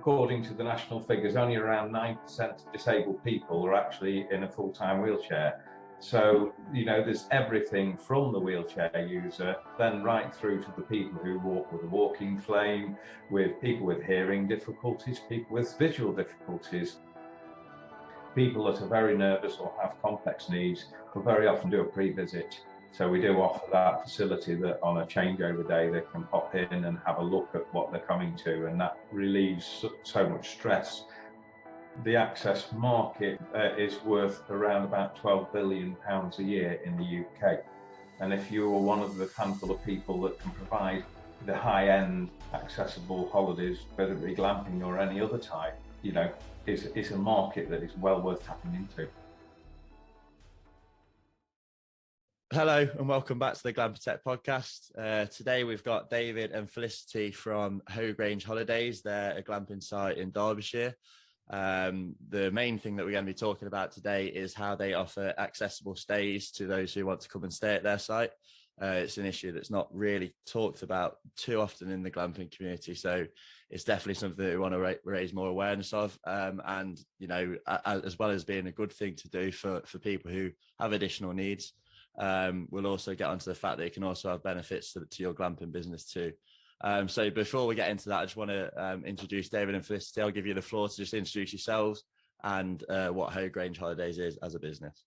according to the national figures, only around 9% of disabled people are actually in a full-time wheelchair. So, there's everything from the wheelchair user, then right through to the people who walk with a walking frame, with people with hearing difficulties, people with visual difficulties, people that are very nervous or have complex needs will very often do a pre-visit. So we do offer that facility that on a changeover day they can pop in and have a look at what they're coming to, and that relieves so much stress. The access market is worth around about £12 billion a year in the UK. And if you are one of the handful of people that can provide the high-end accessible holidays, whether it be glamping or any other type, is a market that is well worth tapping into. Hello and welcome back to the Glamping podcast. Today we've got David and Felicity from Grange Holidays. They're a glamping site in Derbyshire. The main thing that we're going to be talking about today is how they offer accessible stays to those who want to come and stay at their site. It's an issue that's not really talked about too often in the glamping community, so it's definitely something that we want to raise more awareness of, and as well as being a good thing to do for people who have additional needs. We'll also get onto the fact that it can also have benefits to your glamping business too. So before we get into that, I just want to introduce David and Felicity. I'll give you the floor to just introduce yourselves and what Grange Holidays is as a business.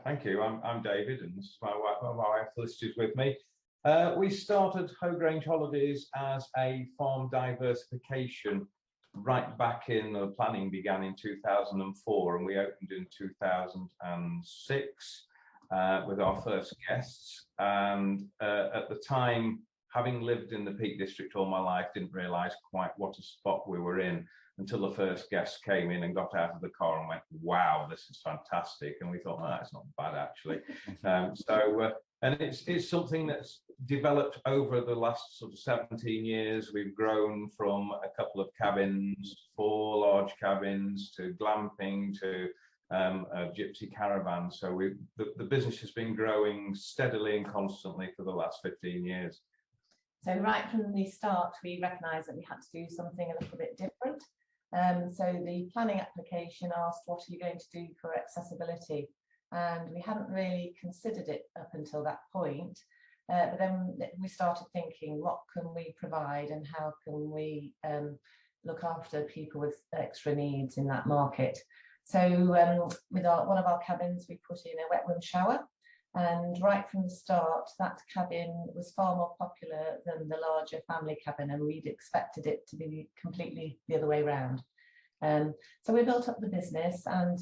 Thank you. I'm David, and this is my wife Felicity is with me. We started Grange Holidays as a farm diversification right back in the planning began in 2004, and we opened in 2006 with our first guests. And at the time, having lived in the Peak District all my life, didn't realise quite what a spot we were in until the first guests came in and got out of the car and went, "Wow, this is fantastic!" And we thought, "It's not bad actually." And it's something that's developed over the last sort of 17 years. We've grown from a couple of cabins, 4 large cabins, to glamping, to a gypsy caravan. So the business has been growing steadily and constantly for the last 15 years. So right from the start, we recognised that we had to do something a little bit different. So the planning application asked, what are you going to do for accessibility? And we hadn't really considered it up until that point. But then we started thinking, what can we provide and how can we look after people with extra needs in that market? So with one of our cabins, we put in a wet room shower. And right from the start, that cabin was far more popular than the larger family cabin, and we'd expected it to be completely the other way around. So we built up the business, and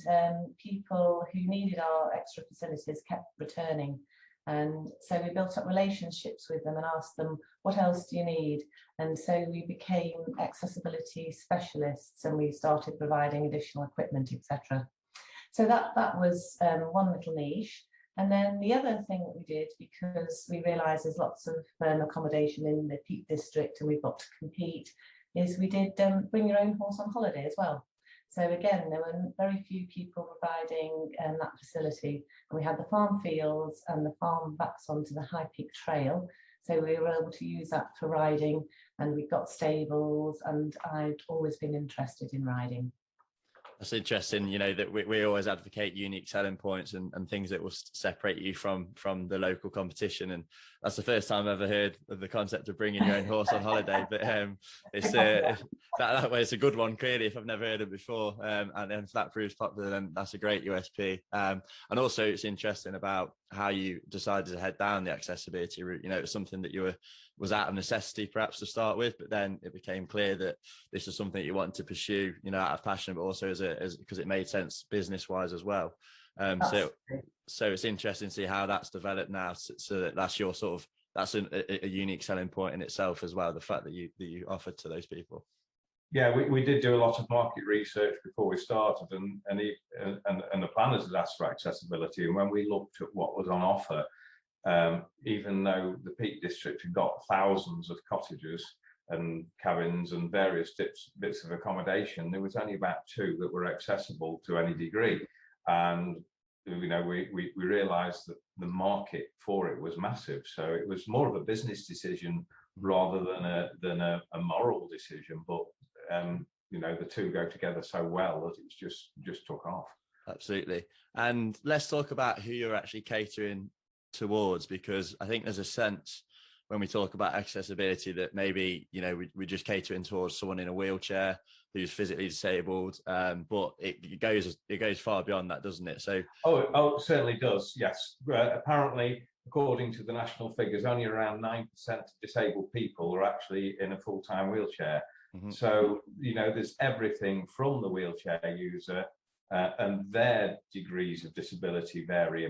people who needed our extra facilities kept returning. And so we built up relationships with them and asked them, what else do you need? And so we became accessibility specialists, and we started providing additional equipment, etc. So that was one little niche. And then the other thing that we did, because we realised there's lots of accommodation in the Peak District and we've got to compete, is we did bring your own horse on holiday as well. So again, there were very few people providing that facility. And we had the farm fields and the farm backs onto the High Peak Trail. So we were able to use that for riding, and we got stables, and I'd always been interested in riding. That's interesting, that we always advocate unique selling points and things that will separate you from the local competition. And that's the first time I've ever heard of the concept of bringing your own horse on holiday. But it's that way, it's a good one, clearly, if I've never heard it before. And if that proves popular, then that's a great USP. And also it's interesting about how you decided to head down the accessibility route. It was something that was out of necessity perhaps to start with, but then it became clear that this was something you wanted to pursue, out of passion, but also as because it made sense business wise as well. So it's interesting to see how that's developed now. So that's your that's a unique selling point in itself as well. The fact that you offered to those people. Yeah, we did do a lot of market research before we started, and the planners had asked for accessibility. And when we looked at what was on offer, even though the Peak District had got thousands of cottages and cabins and various bits of accommodation, there was only about 2 that were accessible to any degree. And we realised that the market for it was massive. So it was more of a business decision rather than a moral decision. But you know, the two go together so well that it's just took off. Absolutely. And let's talk about who you're actually catering towards, because I think there's a sense when we talk about accessibility that maybe, you know, we're just catering towards someone in a wheelchair who's physically disabled, but it goes far beyond that, doesn't it? So it certainly does, yes. Apparently, according to the national figures, only around 9% of disabled people are actually in a full-time wheelchair. So, you know, there's everything from the wheelchair user, and their degrees of disability vary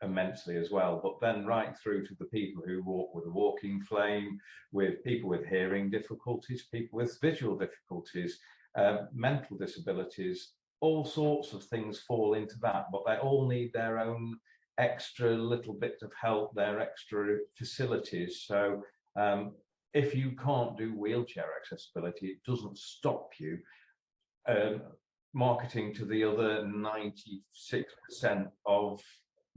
immensely as well, but then right through to the people who walk with a walking frame, with people with hearing difficulties, people with visual difficulties, mental disabilities, all sorts of things fall into that, but they all need their own extra little bit of help, their extra facilities. So if you can't do wheelchair accessibility, it doesn't stop you marketing to the other 96% of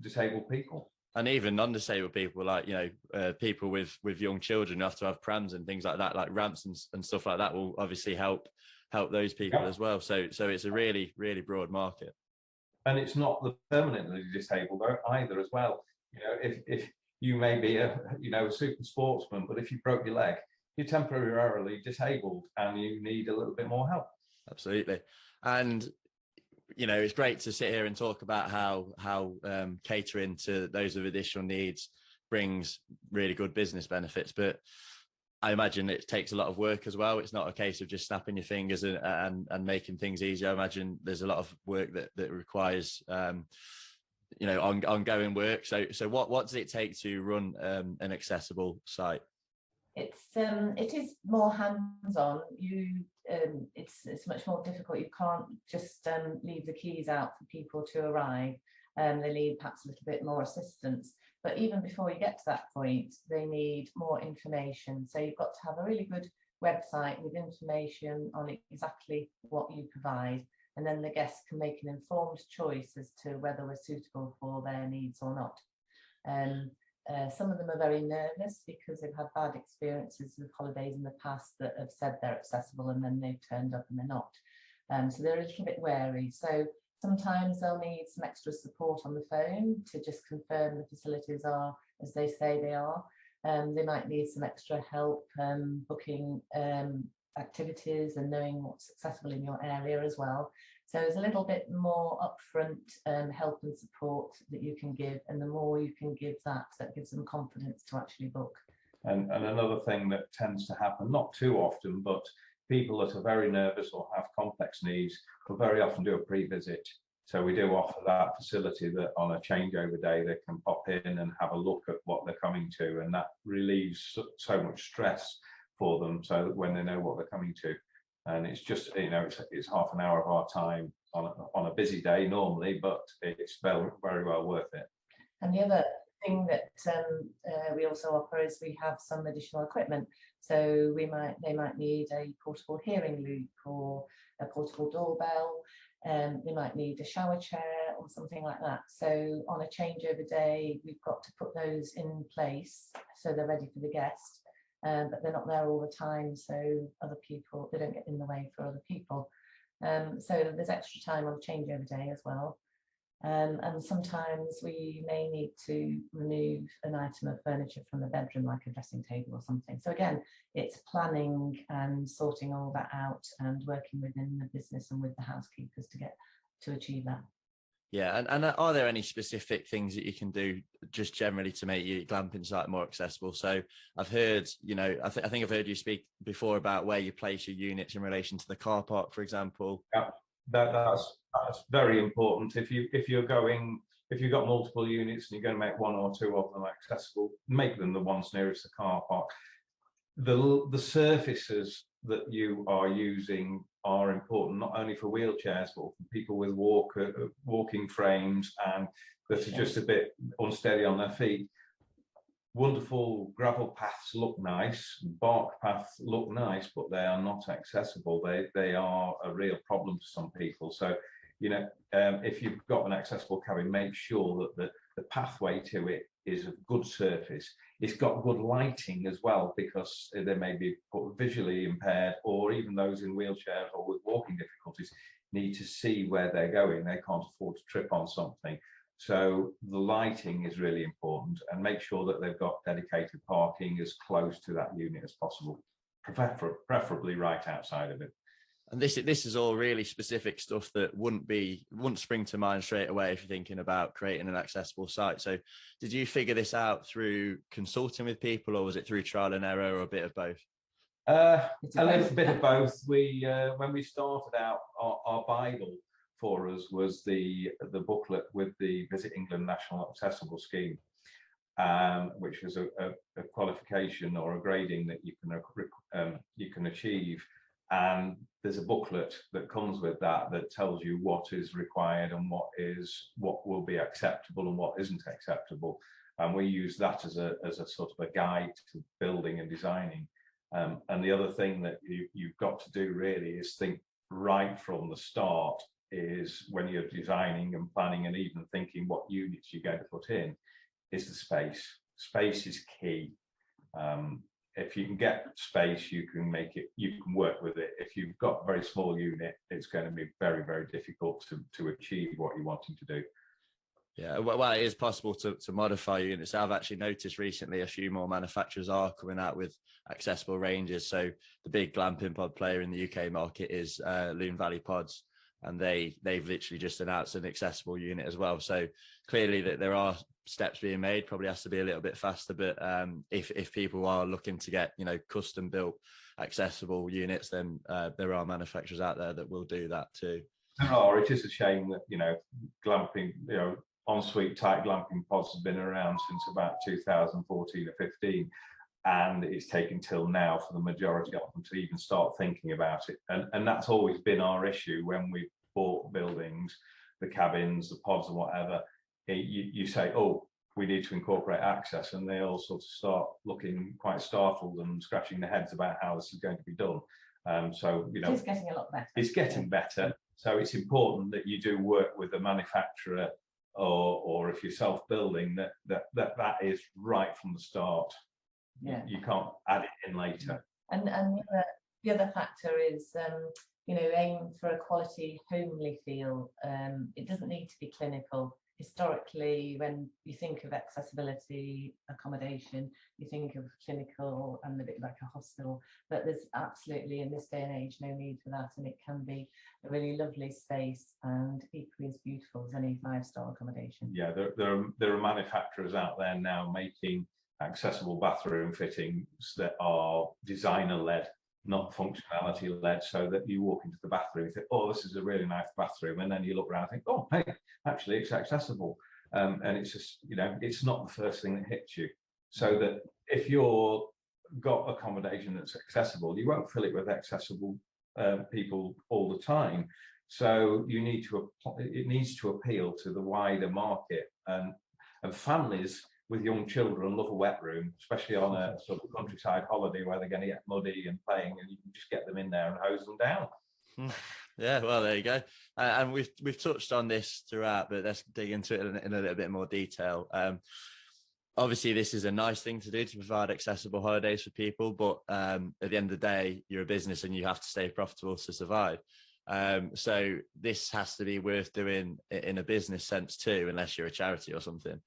disabled people. And even non-disabled people, like, you know, people with young children who have to have prams and things like that, like ramps and stuff like that, will obviously help those people as well. So it's a really, really broad market. And it's not the permanently disabled either as well. You know, if you may be a super sportsman, but if you broke your leg, you're temporarily disabled and you need a little bit more help. Absolutely. And you know, it's great to sit here and talk about how catering to those with additional needs brings really good business benefits, but I imagine it takes a lot of work as well. It's not a case of just snapping your fingers and making things easier. I imagine there's a lot of work that requires you know, ongoing work. So what does it take to run an accessible site? It is more hands-on. It's much more difficult. You can't just leave the keys out for people to arrive. They need perhaps a little bit more assistance. But even before you get to that point, they need more information. So you've got to have a really good website with information on exactly what you provide, and then the guests can make an informed choice as to whether we're suitable for their needs or not. Some of them are very nervous because they've had bad experiences with holidays in the past that have said they're accessible and then they've turned up and they're not. So they're a little bit wary. So sometimes they'll need some extra support on the phone to just confirm the facilities are as they say they are. They might need some extra help booking activities and knowing what's accessible in your area as well. So there's a little bit more upfront help and support that you can give, and the more you can give that gives them confidence to actually book. And another thing that tends to happen, not too often, but people that are very nervous or have complex needs will very often do a pre-visit. So we do offer that facility that on a changeover day they can pop in and have a look at what they're coming to, and that relieves so much stress for them, so that when they know what they're coming to. And it's just, you know, it's half an hour of our time on a busy day normally, but it's very, very well worth it. And the other thing that we also offer is we have some additional equipment. So they might need a portable hearing loop or a portable doorbell. They might need a shower chair or something like that. So on a changeover day, we've got to put those in place so they're ready for the guest. But they're not there all the time, so other people, they don't get in the way for other people. So there's extra time on a changeover day as well. And sometimes we may need to remove an item of furniture from the bedroom, like a dressing table or something. So again, it's planning and sorting all that out and working within the business and with the housekeepers to achieve that. Yeah, and are there any specific things that you can do just generally to make your glamping site more accessible? So I've heard, you know, I think I've heard you speak before about where you place your units in relation to the car park, for example. Yeah, that's very important. If you've got multiple units and you're going to make one or two of them accessible, make them the ones nearest the car park. The surfaces that you are using are important, not only for wheelchairs, but for people with walking frames and that are just a bit unsteady on their feet. Wonderful gravel paths look nice, bark paths look nice, but they are not accessible. They are a real problem to some people. So, you know, if you've got an accessible cabin, make sure that the pathway to it is a good surface. It's got good lighting as well, because they may be visually impaired, or even those in wheelchairs or with walking difficulties need to see where they're going. They can't afford to trip on something. So the lighting is really important, and make sure that they've got dedicated parking as close to that unit as possible, preferably right outside of it. And this is all really specific stuff that wouldn't spring to mind straight away if you're thinking about creating an accessible site. So did you figure this out through consulting with people, or was it through trial and error, or a bit of both? A little bit of both. We when we started out, our Bible for us was the booklet with the Visit England National Accessible Scheme, which was a qualification or a grading that you can achieve. And there's a booklet that comes with that tells you what is required and what will be acceptable and what isn't acceptable. And we use that as a sort of a guide to building and designing. And the other thing that you've got to do really is think right from the start, is when you're designing and planning and even thinking what units you're going to put in, is the space. Space is key. If you can get space, you can work with it. If you've got a very small unit, it's going to be very, very difficult to achieve what you're wanting to do. Yeah, well, it is possible to modify units. I've actually noticed recently a few more manufacturers are coming out with accessible ranges. So the big glamping pod player in the UK market is Loon Valley Pods, and they've literally just announced an accessible unit as well. So clearly that there are steps being made. Probably has to be a little bit faster, but if people are looking to get custom built accessible units, then there are manufacturers out there that will do that too. There are. It is a shame that glamping, ensuite type glamping pods have been around since about 2014 or 15, and it's taken till now for the majority of them to even start thinking about it. And that's always been our issue when we bought buildings, the cabins, the pods and whatever. You say, oh, we need to incorporate access, and they all sort of start looking quite startled and scratching their heads about how this is going to be done. So it's getting a lot better. It's getting better. So it's important that you do work with the manufacturer, or if you're self-building, that is right from the start. Yeah. You can't add it in later. And the other factor is aim for a quality homely feel. It doesn't need to be clinical. Historically, when you think of accessibility accommodation, you think of clinical and a bit like a hospital, but there's absolutely, in this day and age, no need for that, and it can be a really lovely space and equally as beautiful as any 5-star accommodation. Yeah, there are manufacturers out there now making accessible bathroom fittings that are designer led, not functionality led, so that you walk into the bathroom and think, oh, this is a really nice bathroom, and then you look around and think, oh, hey, actually it's accessible. And it's just, it's not the first thing that hits you. So that if you're got accommodation that's accessible, you won't fill it with accessible people all the time. So it needs to appeal to the wider market, and families with young children love a wet room, especially on a sort of countryside holiday where they're going to get muddy and playing, and you can just get them in there and hose them down. Yeah, well, there you go. And we've touched on this throughout, but let's dig into it in a little bit more detail. Obviously, this is a nice thing to do, to provide accessible holidays for people, but at the end of the day, you're a business and you have to stay profitable to survive. So this has to be worth doing in a business sense too, unless you're a charity or something.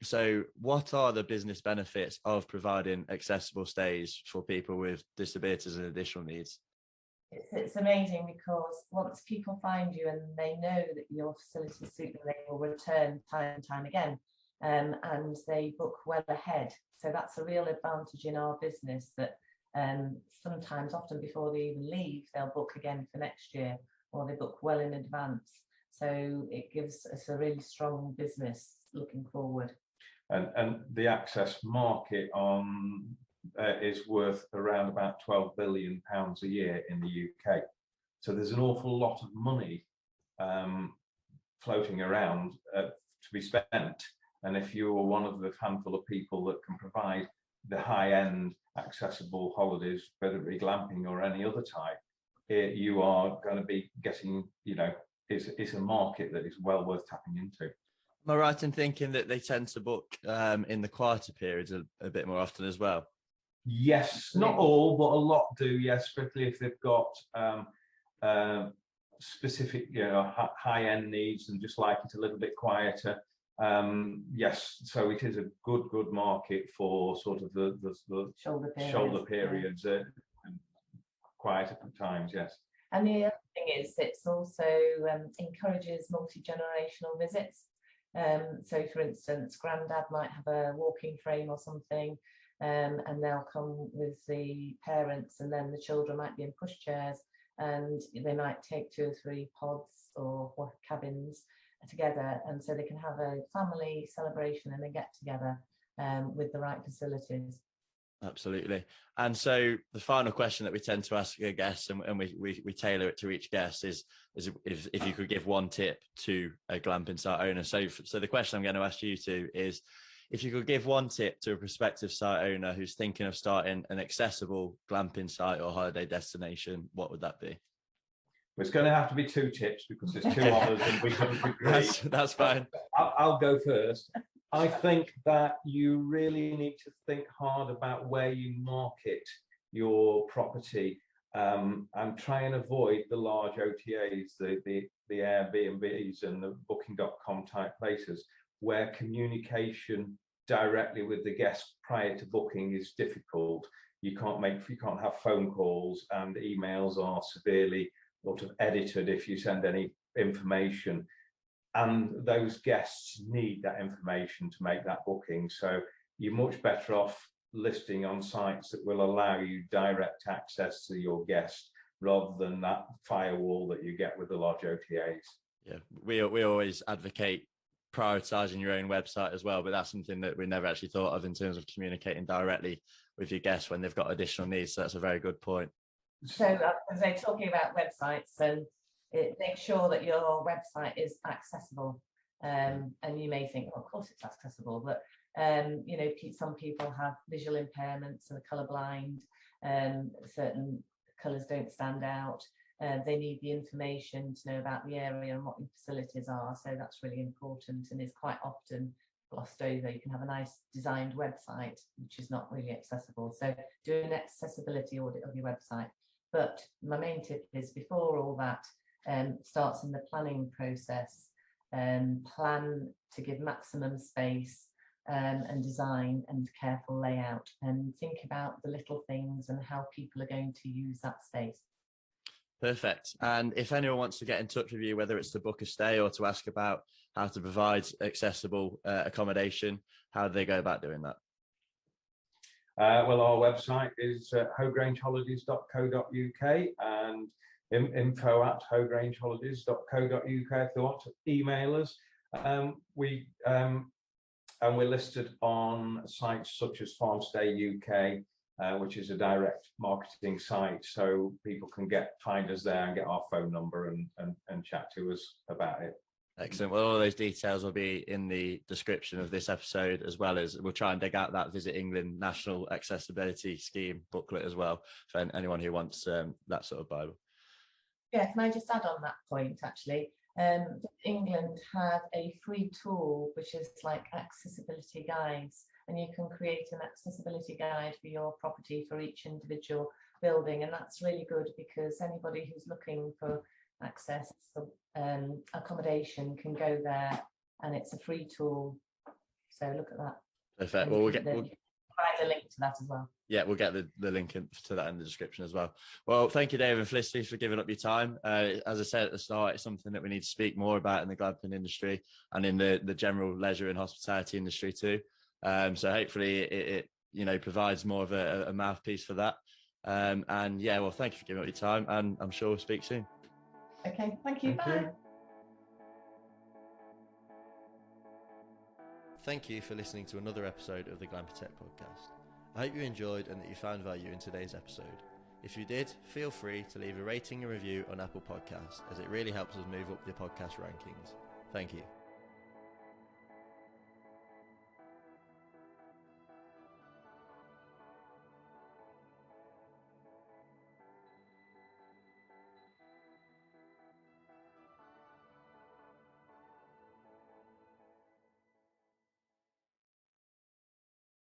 So what are the business benefits of providing accessible stays for people with disabilities and additional needs? It's amazing, because once people find you and they know that your facilities suit them, they will return time and time again, and they book well ahead. So that's a real advantage in our business, that sometimes, often before they even leave, they'll book again for next year, or they book well in advance. So it gives us a really strong business looking forward. And the access market is worth around about £12 billion a year in the UK. So there's an awful lot of money floating around to be spent. And if you're one of the handful of people that can provide the high-end accessible holidays, whether it be glamping or any other type, you are going to be getting, it's a market that is well worth tapping into. Am I right in thinking that they tend to book in the quieter periods a bit more often as well? Yes, not all, but a lot do. Yes, particularly if they've got specific, high-end needs and just like it a little bit quieter. Yes, so it is a good market for sort of the shoulder periods, and quieter times. Yes. And the other thing is, it's also encourages multi-generational visits. So, for instance, Grandad might have a walking frame or something, and they'll come with the parents, and then the children might be in pushchairs, and they might take 2 or 3 pods or cabins together, and so they can have a family celebration and a get together with the right facilities. Absolutely. And so the final question that we tend to ask a guest, and we tailor it to each guest, is if you could give one tip to a glamping site owner. So the question I'm going to ask you to is, if you could give one tip to a prospective site owner who's thinking of starting an accessible glamping site or holiday destination, what would that be? It's going to have to be 2 tips because there's 2 of us and we couldn't agree. That's fine. I'll go first. I think that you really need to think hard about where you market your property, and try and avoid the large OTAs, the Airbnbs and the booking.com type places where communication directly with the guest prior to booking is difficult. You can't have phone calls, and emails are severely sort of edited if you send any information. And those guests need that information to make that booking. So you're much better off listing on sites that will allow you direct access to your guest rather than that firewall that you get with the large OTAs. Yeah, we always advocate prioritizing your own website as well, but that's something that we never actually thought of in terms of communicating directly with your guests when they've got additional needs. So that's a very good point. So as they're talking about websites, and make sure that your website is accessible, and you may think, well, of course it's accessible, but some people have visual impairments and are colourblind, certain colours don't stand out, they need the information to know about the area and what your facilities are, so that's really important and is quite often glossed over. You can have a nice designed website which is not really accessible, so do an accessibility audit of your website. But my main tip is, before all that starts in the planning process, plan to give maximum space and design and careful layout, and think about the little things and how people are going to use that space. Perfect. And if anyone wants to get in touch with you, whether it's to book a stay or to ask about how to provide accessible accommodation, how do they go about doing that? Well, our website is hograngeholidays.co.uk and info@hograngeholidays.co.uk if they want to email us. And we're listed on sites such as Farmstay UK, which is a direct marketing site, so people can find us there and get our phone number and chat to us about it. Excellent. Well, all those details will be in the description of this episode, as well as we'll try and dig out that Visit England National Accessibility Scheme booklet as well for anyone who wants that sort of Bible. Yeah, can I just add on that point, actually? England have a free tool which is like accessibility guides, and you can create an accessibility guide for your property for each individual building, and that's really good because anybody who's looking for access accommodation can go there, and it's a free tool, so look at that. Perfect. Well, we'll provide a link to that as well. Yeah, we'll get the link to that in the description as well. Well, thank you, David and Felicity, for giving up your time. As I said at the start, it's something that we need to speak more about in the glamping industry and in the general leisure and hospitality industry too. So hopefully it provides more of a mouthpiece for that. And yeah, well, thank you for giving up your time, and I'm sure we'll speak soon. Okay, thank you. Bye. Thank you for listening to another episode of the Glamping podcast. I hope you enjoyed and that you found value in today's episode. If you did, feel free to leave a rating and review on Apple Podcasts, as it really helps us move up the podcast rankings. Thank you.